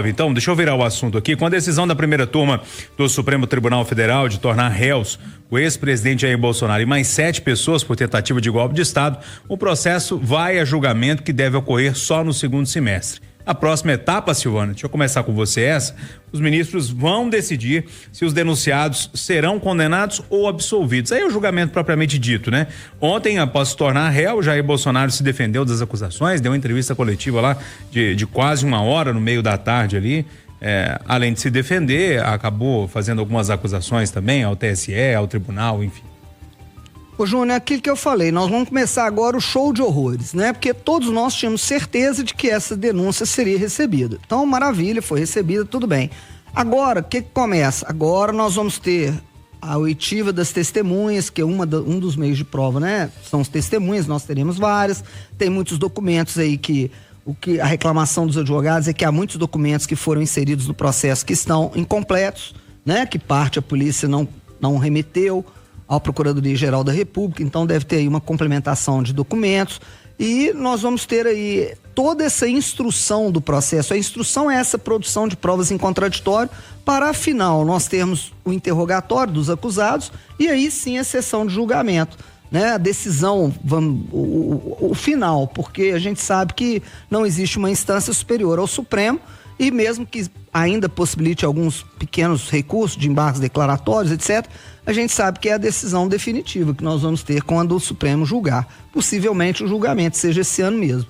Então, deixa eu virar o assunto aqui. Com a decisão da primeira turma do Supremo Tribunal Federal de tornar réus o ex-presidente Jair Bolsonaro e mais 7 pessoas por tentativa de golpe de Estado, o processo vai a julgamento que deve ocorrer só no segundo semestre. A próxima etapa, Silvana, deixa eu começar com você essa, os ministros vão decidir se os denunciados serão condenados ou absolvidos. Aí é o julgamento propriamente dito, né? Ontem, após se tornar réu, Jair Bolsonaro se defendeu das acusações, deu uma entrevista coletiva lá de quase 1 hora no meio da tarde ali. Além de se defender, acabou fazendo algumas acusações também ao TSE, ao tribunal, enfim. Ô Júnior, é aquilo que eu falei, nós vamos começar agora o show de horrores, né? Porque todos nós tínhamos certeza de que essa denúncia seria recebida. Então, maravilha, foi recebida, tudo bem. Agora, o que começa? Agora nós vamos ter a oitiva das testemunhas, que é um dos meios de prova, né? São as testemunhas, nós teremos várias, tem muitos documentos aí a reclamação dos advogados é que há muitos documentos que foram inseridos no processo que estão incompletos, né? Que parte a polícia não remeteu ao Procuradoria-Geral da República, então deve ter aí uma complementação de documentos e nós vamos ter aí toda essa instrução do processo. A instrução é essa produção de provas em contraditório para, afinal, nós termos o interrogatório dos acusados e aí sim a sessão de julgamento, né? A decisão, o final, porque a gente sabe que não existe uma instância superior ao Supremo e mesmo que ainda possibilite alguns pequenos recursos de embargos declaratórios, etc., a gente sabe que é a decisão definitiva que nós vamos ter quando o Supremo julgar. Possivelmente o julgamento seja esse ano mesmo.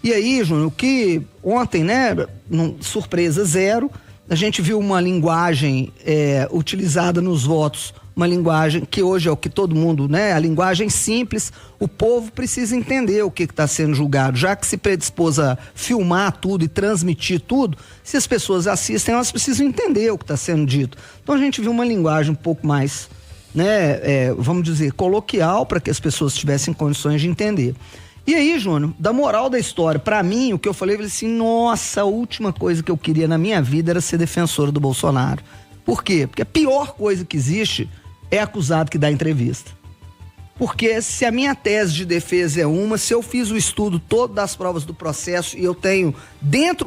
E aí, Júnior, o que ontem, né, surpresa zero, a gente viu uma linguagem utilizada nos votos, uma linguagem que hoje é o que todo mundo, né, a linguagem simples, o povo precisa entender o que está sendo julgado, já que se predispôs a filmar tudo e transmitir tudo, se as pessoas assistem, elas precisam entender o que está sendo dito. Então a gente viu uma linguagem um pouco mais, né, vamos dizer, coloquial, para que as pessoas tivessem condições de entender. E aí, Júnior, da moral da história, pra mim, o que eu falei assim, nossa, a última coisa que eu queria na minha vida era ser defensora do Bolsonaro. Por quê? Porque a pior coisa que existe é acusado que dá entrevista. Porque se a minha tese de defesa é se eu fiz o estudo todo das provas do processo e eu tenho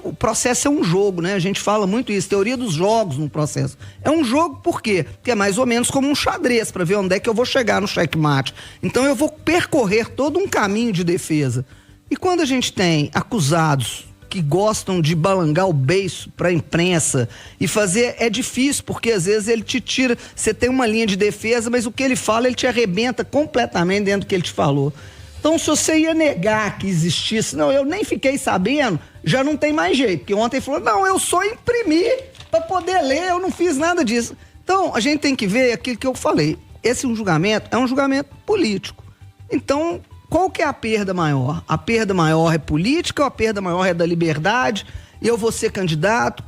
o processo é um jogo, né? A gente fala muito isso, teoria dos jogos no processo. É um jogo por quê? Porque é mais ou menos como um xadrez, para ver onde é que eu vou chegar no checkmate. Então eu vou percorrer todo um caminho de defesa. E quando a gente tem acusados que gostam de balangar o beiço pra imprensa e fazer, é difícil, porque às vezes ele te tira, você tem uma linha de defesa, mas o que ele fala, ele te arrebenta completamente dentro do que ele te falou. Então, se você ia negar que existisse, não, eu nem fiquei sabendo, já não tem mais jeito, porque ontem ele falou, não, eu só imprimi pra poder ler, eu não fiz nada disso. Então, a gente tem que ver aquilo que eu falei, esse julgamento é um julgamento político. Então, qual que é a perda maior? A perda maior é política ou a perda maior é da liberdade? E eu vou ser candidato,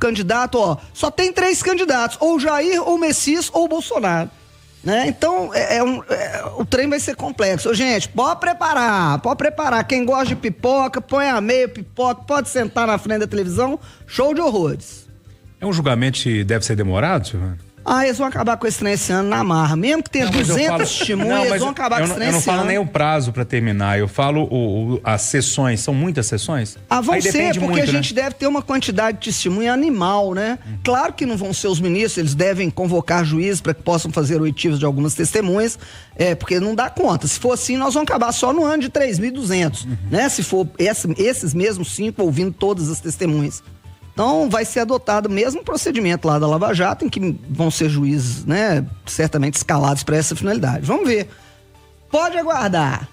só tem 3 candidatos, ou Jair, ou Messias, ou Bolsonaro. Né? Então, o trem vai ser complexo. Ô, gente, pode preparar. Quem gosta de pipoca, põe a meia pipoca, pode sentar na frente da televisão, show de horrores. É um julgamento que deve ser demorado, Silvana? Eles vão acabar com esse trem esse ano na marra. Mesmo que tenha 200 testemunhas, eles vão acabar com esse trem esse ano. Eu não falo nem o prazo para terminar, eu falo as sessões. São muitas sessões? Vão ser, porque a gente deve ter uma quantidade de testemunha animal, né? Claro que não vão ser os ministros, eles devem convocar juízes para que possam fazer oitivas de algumas testemunhas, porque não dá conta. Se for assim, nós vamos acabar só no ano de 3.200, né? Se for esses mesmos 5 ouvindo todas as testemunhas. Então vai ser adotado o mesmo procedimento lá da Lava Jato, em que vão ser juízes, né, certamente escalados para essa finalidade. Vamos ver. Pode aguardar.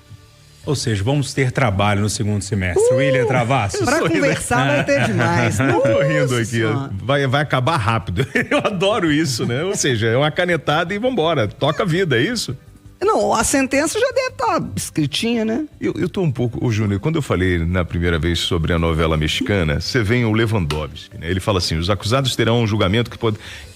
Ou seja, vamos ter trabalho no segundo semestre. William Travassos. Para conversar vai ter demais. Eu tô rindo aqui. Vai acabar rápido. Eu adoro isso, né? Ou seja, é uma canetada e vambora. Toca a vida, é isso? Não, a sentença já deve estar escritinha, né? Eu tô um pouco, Júnior, quando eu falei na primeira vez sobre a novela mexicana, você vem o Lewandowski, né? Ele fala assim, os acusados terão um julgamento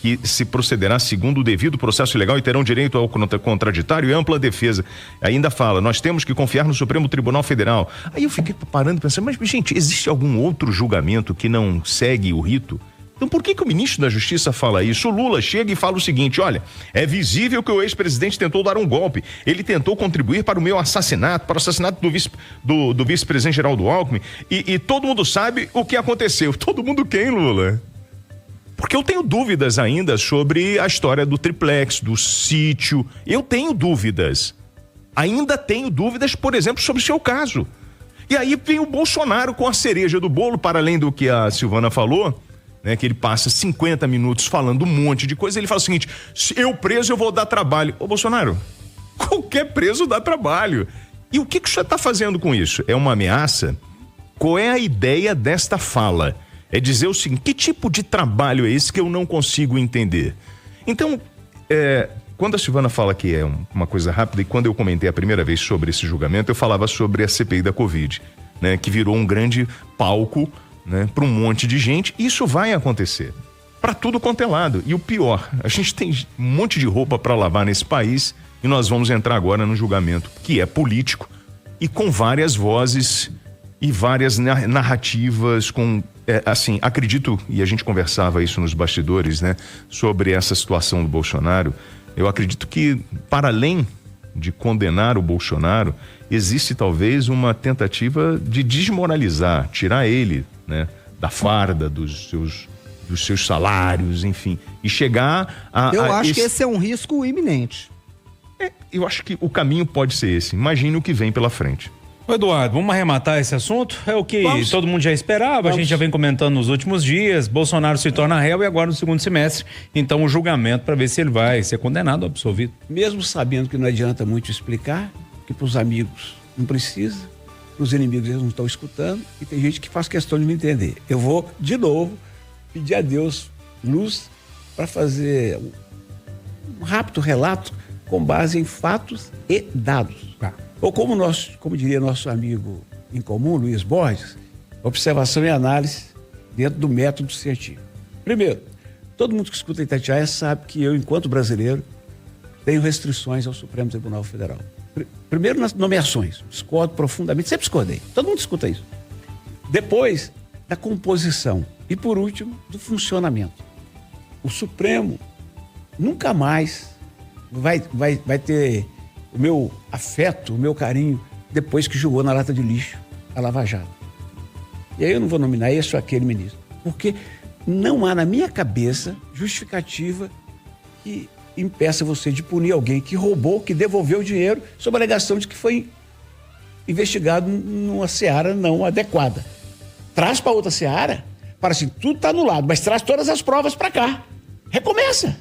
que se procederá segundo o devido processo legal e terão direito ao contraditório e ampla defesa. Ainda fala, nós temos que confiar no Supremo Tribunal Federal. Aí eu fiquei parando e pensando, mas gente, existe algum outro julgamento que não segue o rito? Então por que o ministro da Justiça fala isso? O Lula chega e fala o seguinte, olha, é visível que o ex-presidente tentou dar um golpe, ele tentou contribuir para o meu assassinato, para o assassinato do vice-presidente Geraldo Alckmin, e todo mundo sabe o que aconteceu. Todo mundo quem, Lula? Porque eu tenho dúvidas ainda sobre a história do triplex, do sítio. Eu tenho dúvidas. Ainda tenho dúvidas, por exemplo, sobre o seu caso. E aí vem o Bolsonaro com a cereja do bolo, para além do que a Silvana falou, né, que ele passa 50 minutos falando um monte de coisa. Ele fala o seguinte: se eu preso, eu vou dar trabalho. Ô, Bolsonaro, qualquer preso dá trabalho. E o que o senhor está fazendo com isso? É uma ameaça? Qual é a ideia desta fala? É dizer o seguinte: que tipo de trabalho é esse que eu não consigo entender? Então, quando a Silvana fala que é uma coisa rápida, e quando eu comentei a primeira vez sobre esse julgamento, eu falava sobre a CPI da Covid, né, que virou um grande palco, né, para um monte de gente. Isso vai acontecer para tudo quanto é lado. E o pior, a gente tem um monte de roupa para lavar nesse país e nós vamos entrar agora no julgamento que é político e com várias vozes e várias narrativas, com assim, acredito, e a gente conversava isso nos bastidores, né, sobre essa situação do Bolsonaro. Eu acredito que, para além de condenar o Bolsonaro, existe talvez uma tentativa de desmoralizar, tirar ele, né, da farda, dos seus salários, enfim, e chegar a... Eu acho que esse é um risco iminente. Eu acho que o caminho pode ser esse. Imagine o que vem pela frente. Ô Eduardo, vamos arrematar esse assunto? É o que todo mundo já esperava, a gente já vem comentando nos últimos dias. Bolsonaro se torna réu e agora no segundo semestre, então o julgamento para ver se ele vai ser condenado ou absolvido. Mesmo sabendo que não adianta muito explicar, que para os amigos não precisa, para os inimigos eles não estão escutando, e tem gente que faz questão de me entender. Eu vou, de novo, pedir a Deus luz para fazer um rápido relato com base em fatos e dados. Ou como diria nosso amigo em comum, Luiz Borges, observação e análise dentro do método científico. Primeiro, todo mundo que escuta Itatiaia sabe que eu, enquanto brasileiro, tenho restrições ao Supremo Tribunal Federal. Primeiro, nas nomeações, discordo profundamente, sempre discordei, todo mundo escuta isso. Depois, da composição e, por último, do funcionamento. O Supremo nunca mais vai ter o meu afeto, o meu carinho, depois que jogou na lata de lixo a Lava Jato. E aí eu não vou nominar esse ou aquele ministro, porque não há na minha cabeça justificativa que impeça você de punir alguém que roubou, que devolveu o dinheiro, sob a alegação de que foi investigado numa seara não adequada. Traz para outra seara, para assim, tudo está anulado, mas traz todas as provas para cá. Recomeça.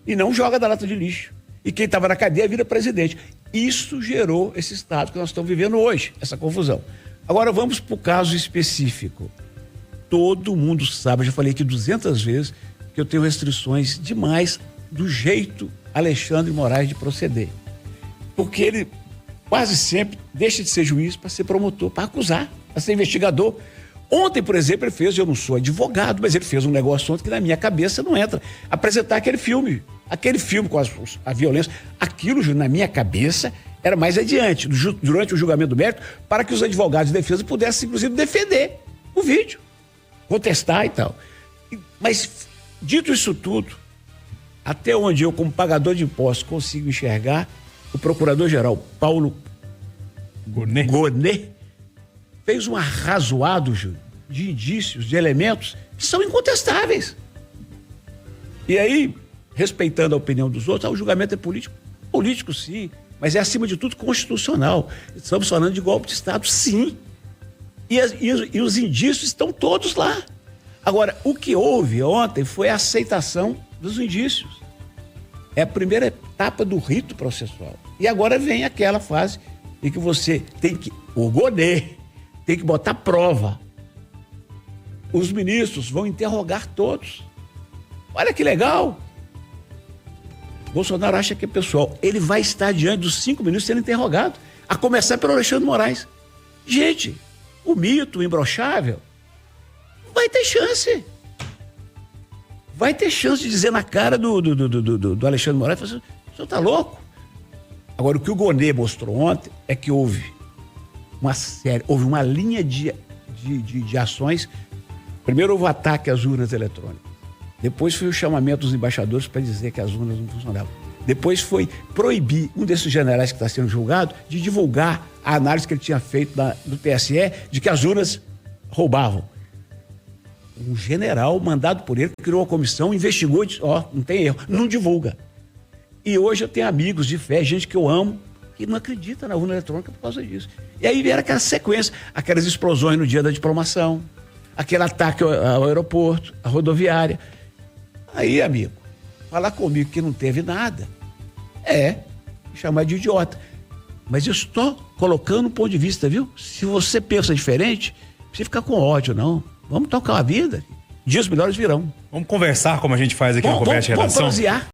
E não joga da lata de lixo. E quem estava na cadeia vira presidente. Isso gerou esse estado que nós estamos vivendo hoje, essa confusão. Agora vamos para o caso específico. Todo mundo sabe, eu já falei aqui 200 vezes, que eu tenho restrições demais do jeito Alexandre de Moraes de proceder. Porque ele quase sempre deixa de ser juiz para ser promotor, para acusar, para ser investigador. Ontem, por exemplo, ele fez, eu não sou advogado, mas ele fez um negócio ontem que na minha cabeça não entra. Apresentar aquele filme com a violência, aquilo na minha cabeça era mais adiante, durante o julgamento do mérito, para que os advogados de defesa pudessem, inclusive, defender o vídeo, contestar e tal. Mas, dito isso tudo, até onde eu, como pagador de impostos, consigo enxergar, o procurador-geral Paulo Gonet fez um arrazoado, Júlio, de indícios, de elementos que são incontestáveis. E aí, respeitando a opinião dos outros, o julgamento é político? Político, sim, mas é, acima de tudo, constitucional. Estamos falando de golpe de Estado, sim. E os indícios estão todos lá. Agora, o que houve ontem foi a aceitação dos indícios. É a primeira etapa do rito processual. E agora vem aquela fase em que você tem que... O Gonet tem que botar prova. Os ministros vão interrogar todos. Olha que legal. Bolsonaro acha que é pessoal. Ele vai estar diante dos 5 ministros sendo interrogado. A começar pelo Alexandre de Moraes. Gente, o mito, o imbrochável, vai ter chance. Vai ter chance de dizer na cara do Alexandre de Moraes, o senhor está louco? Agora, o que o Gonet mostrou ontem é que houve uma linha de ações. Primeiro houve o ataque às urnas eletrônicas. Depois foi o chamamento dos embaixadores para dizer que as urnas não funcionavam. Depois foi proibir um desses generais que está sendo julgado de divulgar a análise que ele tinha feito do TSE de que as urnas roubavam. Um general mandado por ele, criou uma comissão, investigou e disse, não tem erro, não divulga. E hoje eu tenho amigos de fé, gente que eu amo, que não acredita na urna eletrônica por causa disso. E aí vieram aquela sequência, aquelas explosões no dia da diplomação, aquele ataque ao aeroporto, à rodoviária. Aí, amigo, falar comigo que não teve nada, chamar de idiota. Mas eu estou colocando um ponto de vista, viu? Se você pensa diferente, não precisa ficar com ódio, não. Vamos tocar a vida. Dias melhores virão. Vamos conversar como a gente faz aqui no Conversa de Redação. Vamos prosear.